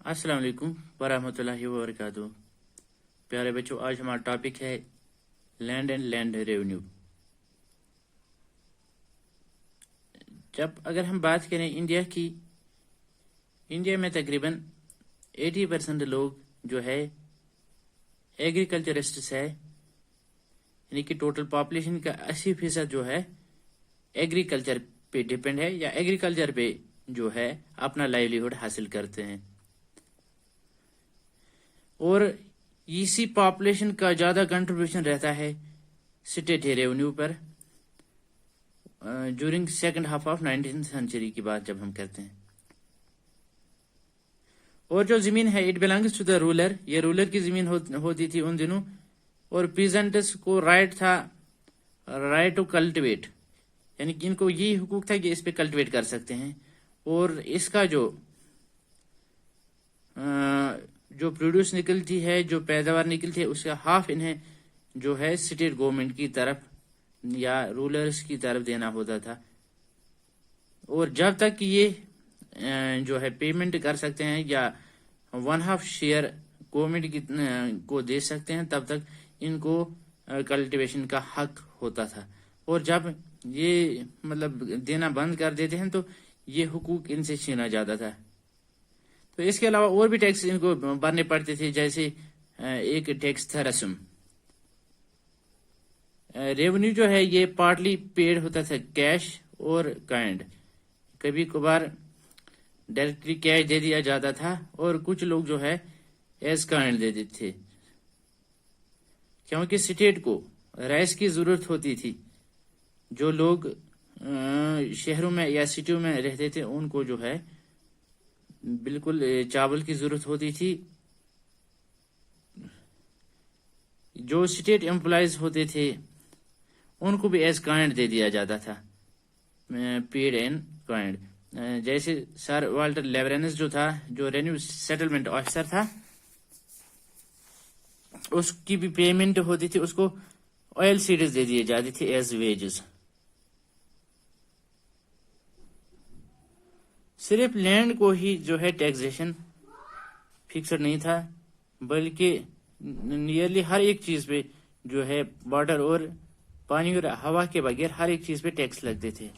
अस्सलाम वालेकुम वरहमतुल्लाहि वबरकातुहू। प्यारे बच्चों, आज हमारा टॉपिक है लैंड एंड लैंड रेवेन्यू। अगर हम बात करें इंडिया की, इंडिया में तकरीबन 80% लोग जो है एग्रीकल्चरिस्ट्स है, यानी कि टोटल पॉपुलेशन का 80% जो है एग्रीकल्चर पे डिपेंड है या एग्रीकल्चर पे जो है अपना लाइवलीहुड हासिल करते हैं। और इसी पॉपुलेशन का ज़्यादा कंट्रीब्यूशन रहता है स्टेट रेवेन्यू पर during second half of 19th century की बात जब हम करते हैं। और जो ज़मीन है it belongs to the ruler, ये रूलर की ज़मीन होती थी उन दिनों। और पीजेंट्स को राइट था, राइट टू कल्टिवेट, यानी कि इनको यही हुकूक था कि इस पे कल्टिवेट कर सकते हैं। और इसका जो प्रोड्यूस निकलती है, जो पैदावार निकलती है, उसका हाफ इन्हें जो है स्टेट गवर्नमेंट की तरफ या रूलर्स की तरफ देना होता था। और जब तक ये जो है पेमेंट कर सकते हैं या 1/2 शेयर गवर्नमेंट की को दे सकते हैं, तब तक इनको कल्टीवेशन का हक होता था। और जब ये मतलब देना बंद कर देते हैं तो ये हुकूक इनसे छीना जाता था। तो इसके अलावा और भी टैक्स इनको भरने पड़ते थे, जैसे एक टैक्स था रस्म। रेवेन्यू जो है ये पार्टली पेड होता था कैश और काइंड। कभी कभार डायरेक्टली कैश दे दिया जाता था और कुछ लोग जो है एज काइंड दे देते थे, क्योंकि स्टेट को राइस की जरूरत होती थी। जो लोग शहरों में या सिटियों में रहते थे उनको जो है बिल्कुल चावल की जरूरत होती थी। जो स्टेट एम्प्लॉयज होते थे उनको भी एज काइंड दे दिया जाता था, पेड एंड काइंड। जैसे सर वाल्टर लेवरेंस जो था, जो रेवेन्यू सेटलमेंट ऑफिसर था, उसकी भी पेमेंट होती थी, उसको ऑयल सीड्स दे दिए जाते थे एज वेजेस। सिर्फ लैंड को ही जो है टैक्सेशन फिक्सड नहीं था, बल्कि नियरली हर एक चीज पे जो है वाटर और पानी और हवा के बगैर हर एक चीज पे टैक्स लगते थे।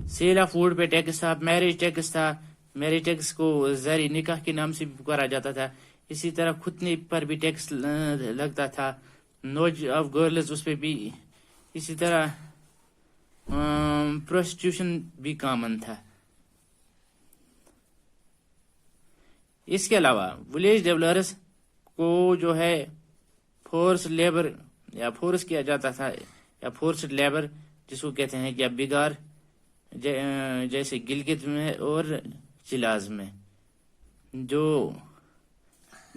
सेल ऑफ फूड पे टैक्स था, मैरिज टैक्स था, मैरिज टैक्स को जारी निकाह के नाम से भी पुकारा जाता था। इसी तरह खुतने पर भी टैक्स लगता था, नोज ऑफ गर्ल्स उस पर भी। इसी तरह प्रोस्टिट्यूशन भी कॉमन था। इसके अलावा विलेज डेवलपर्स को जो है फोर्स लेबर या फोर्स किया जाता था, या फोर्स्ड लेबर जिसको कहते हैं, या बिगार, जैसे गिलगित में और जिलाज में जो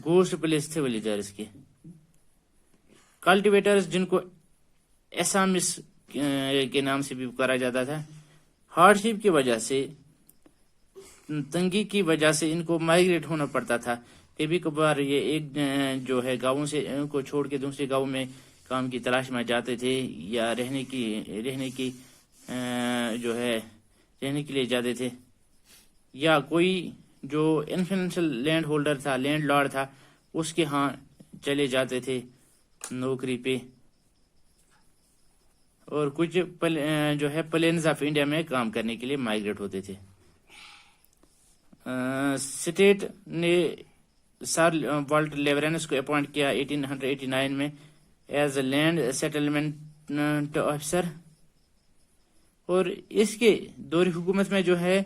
गोश्त प्लेस थे विलेजर्स के। कल्टिवेटर्स जिनको एसामिस के नाम से भी पुकारा जाता था, हार्डशिप की वजह से, तंगी की वजह से इनको माइग्रेट होना पड़ता था। कभी कभार ये एक जो है गांवों से को छोड़ के दूसरे गांव में काम की तलाश में जाते थे, या रहने के लिए जाते थे। या कोई जो इन्फ्लुएंशियल लैंड होल्डर था, लैंड लॉर्ड था, उसके यहाँ चले जाते थे नौकरी पे। और कुछ जो है प्लेन्स ऑफ इंडिया में काम करने के लिए माइग्रेट होते थे। स्टेट ने सर वाल्टर लेवरेंस को अपॉइंट किया 1889 में as a land settlement officer. और इसके दौरी हुकूमत में जो है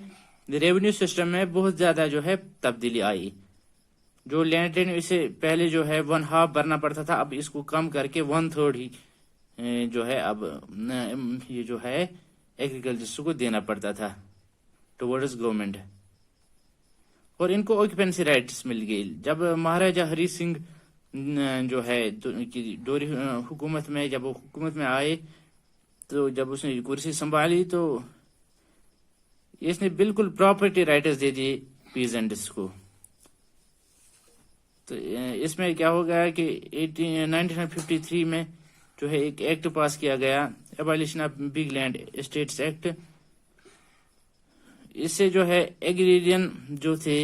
रेवेन्यू सिस्टम में बहुत ज्यादा जो है तब्दीली आई। जो लैंड रेवेन्यू इससे पहले जो है 1/2 भरना पड़ता था, अब इसको कम करके 1/3 ही जो है अब ये जो है एग्रीकल्चर को देना पड़ता था टुवर्ड्स गवर्नमेंट। और इनको ऑक्यूपेंसी राइट्स मिल गई। जब महाराजा हरी सिंह जो है डोरी हुकूमत में, जब वो हुकूमत में आए, तो जब उसने कुर्सी संभाली तो इसने बिल्कुल प्रॉपर्टी राइट्स दे दिए पीजेंट्स को। तो इसमें क्या हो गया कि 1953 में जो है एक एक्ट पास किया गया, abolition of big land estates act. اس سے جو ہے ایگریرین جو تھے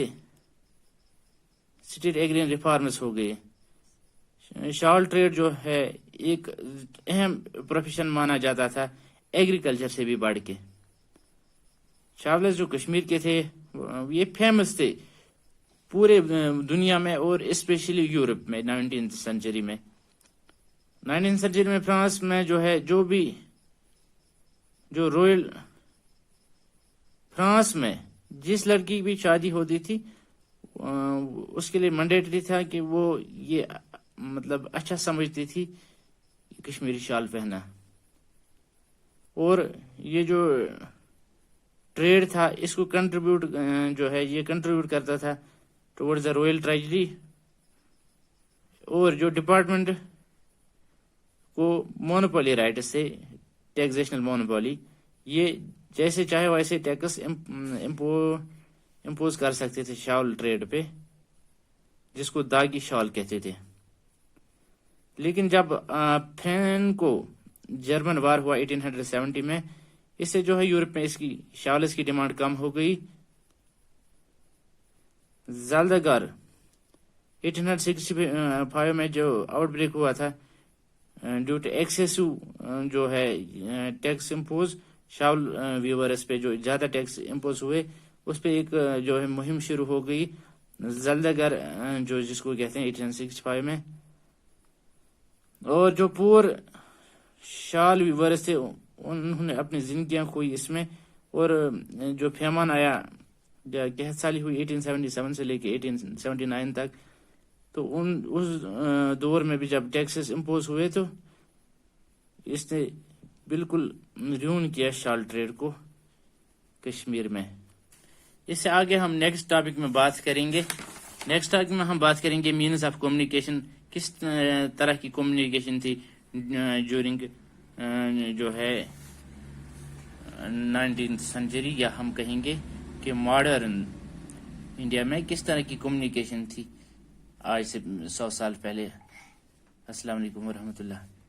اسٹیٹ ایگریرین ریفارمز ہو گئے. شال ٹریڈ جو ہے ایک اہم پروفیشن مانا جاتا تھا ایگریکلچر سے بھی بڑھ کے. شاولز جو کشمیر کے تھے یہ فیمس تھے پورے دنیا میں اور اسپیشلی یورپ میں 19th سینچری میں. 19th سینچری میں فرانس میں جو ہے جو رویل فرانس میں جس لڑکی بھی شادی ہوتی تھی اس کے لیے مینڈیٹری تھا کہ وہ یہ مطلب اچھا سمجھتی تھی کشمیری شال پہنا. اور یہ جو ٹریڈ تھا اس کو کنٹریبیوٹ جو ہے یہ کنٹریبیوٹ کرتا تھا ٹورڈز دا رویل ٹریجری. اور جو ڈپارٹمنٹ کو مونوپولی رائٹ سے ٹیکسیشنل مونوپولی یہ جیسے چاہے ویسے ٹیکس امپوز کر سکتے تھے شال ٹریڈ پہ جس کو داغی شال کہتے تھے. لیکن جب فرین کو جرمن وار ہوا 1870 میں اس سے جو ہے یورپ میں اس کی شالز کی ڈیمانڈ کم ہو گئی. زالدگار 1865 میں جو آؤٹ بریک ہوا تھا ڈیو ٹو ایکسیسو جو ہے ٹیکس امپوز شال ویورز پہ جو زیادہ ٹیکس امپوز ہوئے اس پہ ایک جو ہے مہم شروع ہو گئی زالدگار جو جس کو کہتے ہیں 1865 میں. اور جو پور شال ویورز تھے انہوں نے اپنی زندگیاں کھوئی اس میں. اور جو پیمان آیا قحط سالی ہوئی 1877 سے لے کے 1879 تک تو اس دور میں بھی جب ٹیکسز امپوز ہوئے تو اس نے بالکل ریون کیا شال ٹریڈ کو کشمیر میں. اس سے آگے ہم نیکسٹ ٹاپک میں بات کریں گے. نیکسٹ ٹاپک میں ہم بات کریں گے مینز آف کمیونیکیشن کس طرح کی کمیونیکیشن تھی ڈیورنگ جو ہے 19th سینچری یا ہم کہیں گے کہ ماڈرن انڈیا میں کس طرح کی کمیونیکیشن تھی آج سے 100 سال پہلے. السلام علیکم ورحمۃ اللہ.